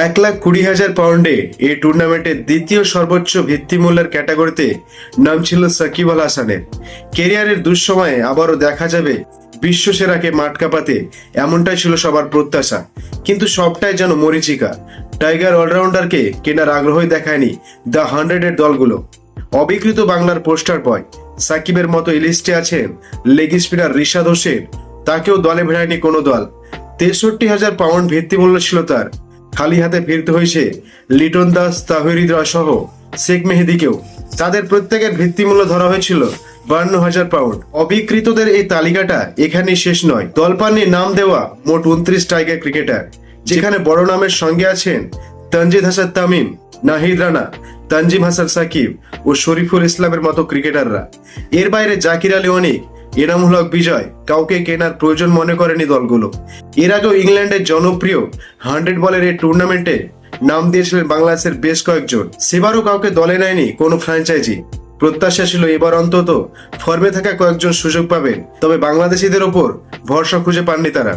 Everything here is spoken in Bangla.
1,20,000 পাউন্ডে এই টুর্নামেন্টের দ্বিতীয় সর্বোচ্চ ভিত্তিমূল্যের ক্যাটাগরিতে নাম ছিল সাকিব আল হাসানের। কেরিয়ারের দুঃসময়ে আবারও দেখা যাবে বিশ্বসেরাকে মাঠ কাঁপাতে, এমনটাই ছিল সবার প্রত্যাশা। কিন্তু সবটাই যেন মরীচিকা। টাইগার অলরাউন্ডারকে কেনার আগ্রহই দেখায়নি দ্য 100-এর দলগুলো। অবিকৃত বাংলার পোস্টার বয় সাকিবের মতো লিস্টে আছেন লেগ স্পিনার রিশাদ হোসেন, তাকেও দলে ভেড়ায়নি কোনো দল। 63,000 পাউন্ড ভিত্তিমূল্য ছিল তার। খালি হাতে ফিরতে হয়েছে লিটন দাস, তাহির সহ শেখ মেহেদিকেও। তাদের প্রত্যেকের ভিত্তিমূল্য ধরা হয়েছিল 52,000 পাউন্ড। অবিকৃতদের এই তালিকাটা এখানেই শেষ নয়। দল পাননি নাম দেওয়া মোট 29 টাইগার ক্রিকেটার, যেখানে বড় নামের সঙ্গে আছেন তানজিদ হাসান তামিম, নাহিদ রানা, তানজিম হাসান সাকিব ও শরীফুল ইসলামের মতো ক্রিকেটাররা। এর বাইরে জাকির আলী অনিক, এনামুল হক বিজয় কাউকে কেনার প্রয়োজন মনে করেনি দলগুলো। এর আগেও ইংল্যান্ডের জনপ্রিয় 100 বলের এই টুর্নামেন্টে নাম দিয়েছিলেন বাংলাদেশের বেশ কয়েকজন। সেবারও কাউকে দলে নেয়নি কোনো ফ্র্যাঞ্চাইজি। প্রত্যাশা ছিল এবার অন্তত ফর্মে থাকা কয়েকজন সুযোগ পাবেন, তবে বাংলাদেশিদের ওপর ভরসা খুঁজে পাননি তারা।